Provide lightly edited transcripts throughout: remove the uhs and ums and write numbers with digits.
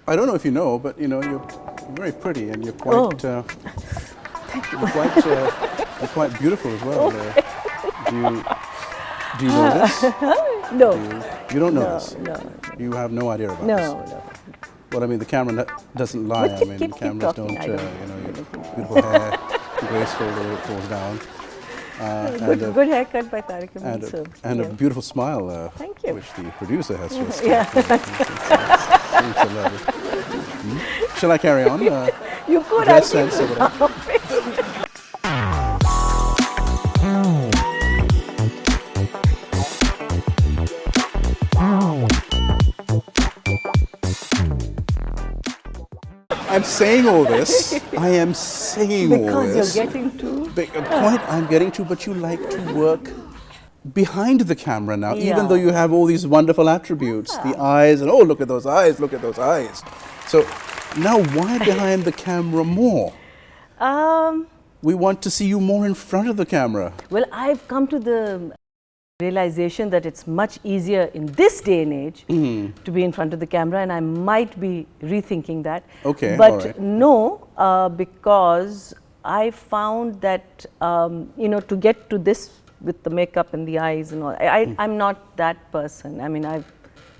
I don't know if you know, but you know, you're very pretty and you're quite, you're quite beautiful as well. Do you know this? No. You don't know this? No. You have no idea about this? No. Well, I mean, the camera doesn't lie. But I mean, keep cameras talking. don't, you know, beautiful hair, graceful the way it falls down. Good haircut by Tariq Amin. And a beautiful smile, Thank you. which the producer has just. Yeah. Seems to love it. Shall I carry on? You could Dress sense or whatever. I'm saying all this. I am saying all Because this. you're getting to. A point I'm getting to, but you like to work behind the camera now, even though you have all these wonderful attributes, the eyes, and oh, look at those eyes, look at those eyes. So now why behind the camera more? We want to see you more in front of the camera. Well, I've come to the realization that it's much easier in this day and age to be in front of the camera, and I might be rethinking that. Okay, but all right. no, because I found that you know, to get to this with the makeup and the eyes and all, I'm not that person. I mean,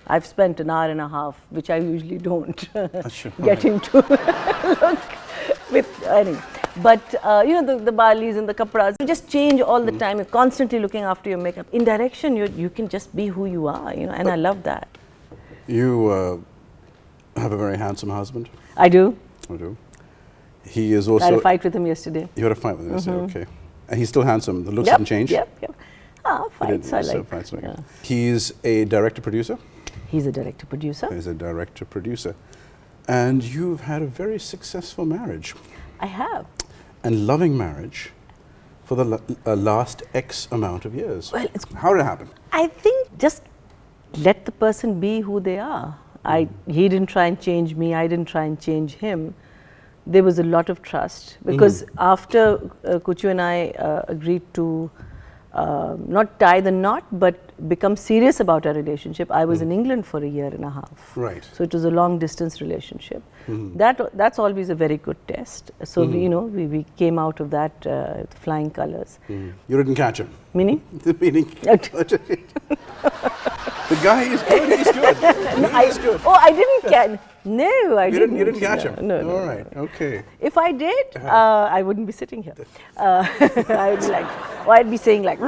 I've spent an hour and a half, which I usually don't get into look with anyway. But you know, the balis and the kapras, you just change all the time. You're constantly looking after your makeup. In direction, you can just be who you are, you know, and I love that. You have a very handsome husband. I do. I do. He is also. I had a fight with him yesterday. You had a fight with him yesterday, okay. And he's still handsome. The looks haven't changed? Yep. Fights I like. Fights, okay. Yeah. He's a director-producer? He's a director-producer. He's a director-producer. And you've had a very successful marriage. I have. And loving marriage for the last X amount of years. Well, how did it happen? I think just let the person be who they are. He didn't try and change me. I didn't try and change him. There was a lot of trust because after Kuchu and I agreed to not tie the knot, but become serious about our relationship. I was in England for a year and a half. Right. So it was a long distance relationship. That's always a very good test. So we, you know, we came out of that with flying colors. You didn't catch him? Meaning? The meaning. The guy is good. He's good. He's good. Oh, I didn't catch. No, I didn't. You didn't catch him? No. All right. Okay. If I did, I wouldn't be sitting here. I would be like, or I'd be saying like,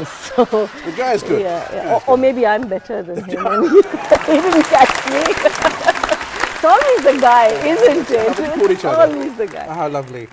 so the guy's good. Yeah. Or maybe I'm better than him and he didn't catch me. It's always the guy, isn't it? It's always the guy. How lovely.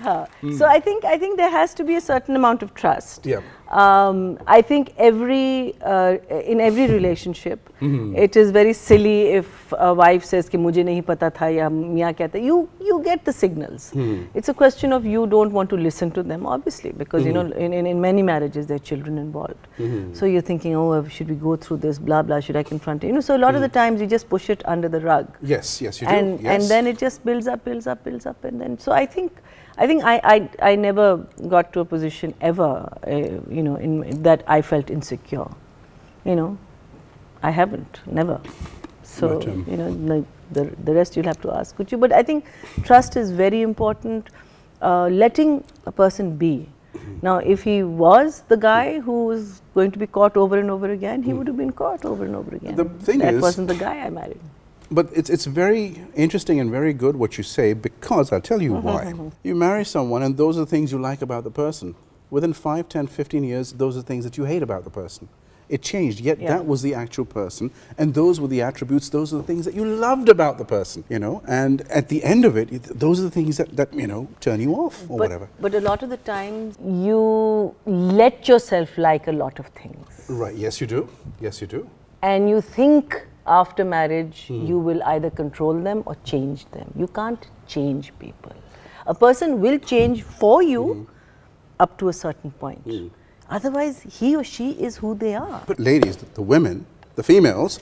So I think there has to be a certain amount of trust. Yeah. I think in every relationship, it is very silly if a wife says कि मुझे नहीं पता था या मियाँ कहते. You get the signals. It's a question of you don't want to listen to them, obviously, because you know in many marriages there are children involved. So you're thinking, oh, should we go through this? Blah blah. Should I confront it? You know, so a lot of the times you just push it under the rug. Yes, you do. And then it just builds up, and then so I think I never got to a position ever, you know, in that I felt insecure. You know, I haven't, never. So you know, like the rest you'll have to ask, could you? But I think trust is very important. Letting a person be. Now, if he was the guy who was going to be caught over and over again, he would have been caught over and over again. The thing that is, wasn't the guy I married. But it's very interesting and very good what you say, because I'll tell you why. You marry someone and those are the things you like about the person. Within 5, 10, 15 years, those are the things that you hate about the person. It changed, yet that was the actual person, and those were the attributes, those are the things that you loved about the person, you know, and at the end of it, those are the things that you know, turn you off or whatever. But a lot of the times, you let yourself like a lot of things. Right, yes you do, yes you do. And you think after marriage, you will either control them or change them. You can't change people. A person will change for you up to a certain point. Otherwise, he or she is who they are. But ladies, the women, the females,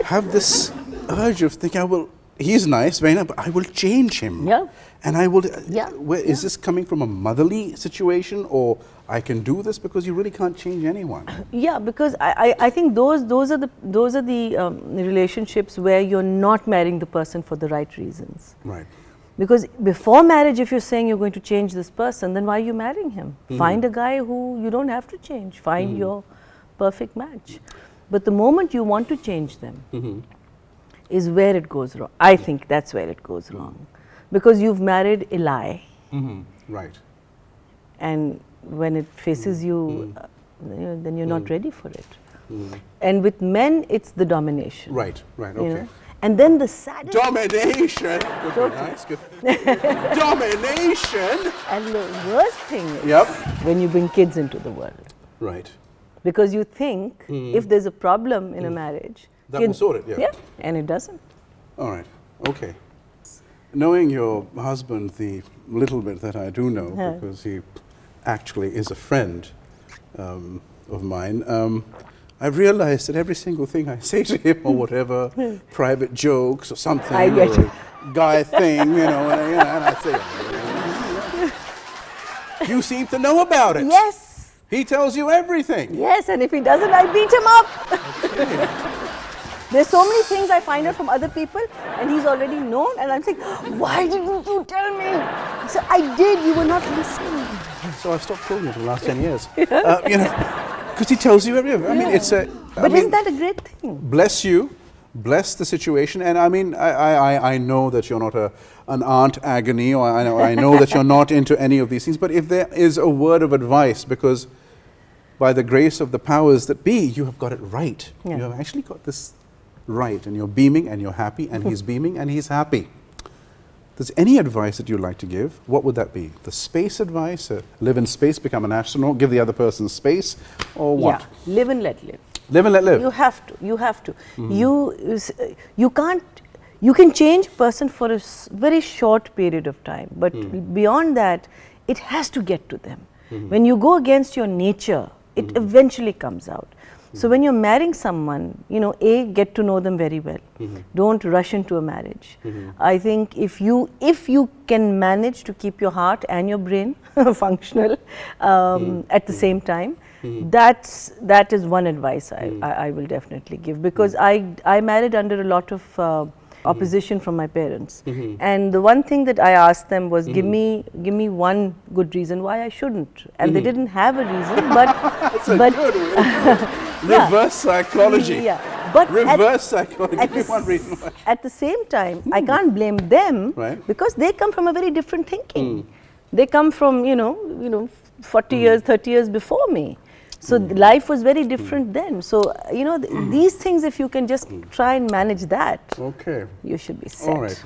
have this urge of thinking, well, he's nice, very nice, but I will change him. Yeah. And I will, Yeah. Is this coming from a motherly situation, or I can do this because you really can't change anyone? Yeah, because I think those are the relationships where you're not marrying the person for the right reasons. Right. Because before marriage, if you're saying you're going to change this person, then why are you marrying him? Find a guy who you don't have to change. Find your perfect match. But the moment you want to change them is where it goes wrong. I think that's where it goes wrong. Because you've married a lie. Right. And when it faces you, then you're not ready for it. And with men, it's the domination. Right, right, you okay. know? And then the saddest... Domination! Good, nice, good. Domination! And the worst thing is when you bring kids into the world. Right. Because you think if there's a problem in a marriage... That will sort it, Yeah, and it doesn't. All right, okay. Knowing your husband the little bit that I do know, because he actually is a friend of mine, I've realized that every single thing I say to him or whatever, private jokes or something, I get or a guy thing, and I say, you seem to know about it. Yes. He tells you everything. Yes, and if he doesn't, I beat him up. Okay. There's so many things I find out from other people, and he's already known, and I'm saying, why didn't you tell me? He said, I did, you were not listening. So I've stopped talking for the last 10 years. Because he tells you everything. I mean, it's a... But isn't that a great thing? Bless you, bless the situation, and I mean, I know that you're not an aunt agony, or I know that you're not into any of these things, but if there is a word of advice, because by the grace of the powers that be, you have got it right. Yeah. You have actually got this right, and you're beaming, and you're happy, and he's beaming, and he's happy. There's any advice that you'd like to give, what would that be? The space advice, live in space, become an astronaut, give the other person space, or what? Yeah, live and let live. Live and let live. You have to. You can't, you can change a person for a very short period of time, but beyond that, it has to get to them. When you go against your nature, it eventually comes out. So when you're marrying someone, get to know them very well. Don't rush into a marriage. I think if you can manage to keep your heart and your brain functional at the same time, that is one advice I will definitely give, because I married under a lot of opposition from my parents, and the one thing that I asked them was, give me one good reason why I shouldn't, and they didn't have a reason, but reverse psychology. Yeah, but reverse psychology. Give me one reason why. At the same time, I can't blame them, because they come from a very different thinking. They come from 40 years, 30 years before me. So life was very different then. So these things, if you can just try and manage that, you should be set. All right.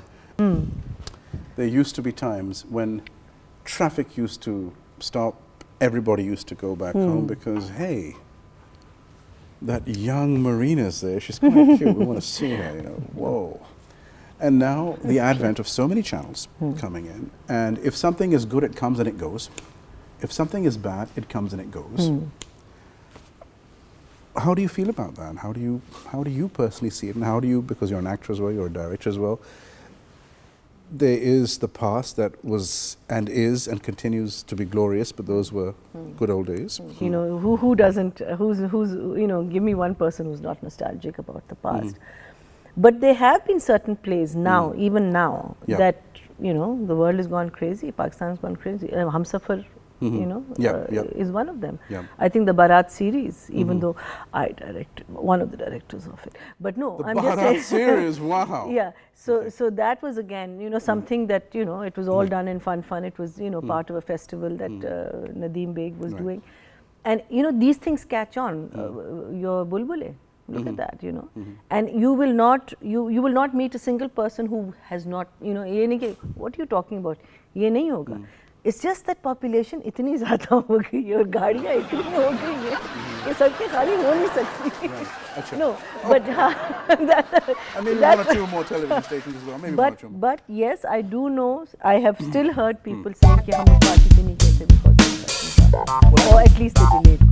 There used to be times when traffic used to stop, everybody used to go back home because, hey, that young Marina's there, she's quite cute, we want to see her, whoa. And now the advent of so many channels coming in, and if something is good, it comes and it goes. If something is bad, it comes and it goes. How do you feel about that? How do you personally see it, and how do you, because you're an actor as well, you're a director as well, there is the past that was and is and continues to be glorious, but those were good old days. Who doesn't, give me one person who's not nostalgic about the past. But there have been certain plays now, even now, that, the world has gone crazy, Pakistan has gone crazy. Humsafar, is one of them. I think the Bharat series, even though I directed, one of the directors of it. But no, I'm just saying. The Bharat series, wow. Yeah, so that was again, something that, it was all done in fun. It was, part of a festival that Nadeem Beg was doing. And, these things catch on. Your Bulbule, look at that, And you will not meet a single person who has not, what are you talking about? Ye nahi hoga. It's just that population itni zyada ho gayi hai aur gaadiyan itni ho gayi hai कि सबके खाली हो नहीं सकती. No, but I mean, one or two more television stations as well. Maybe one or two more. But yes, I do know. I have still heard people saying कि हम उस party पे नहीं गए थे because of or at least they delayed.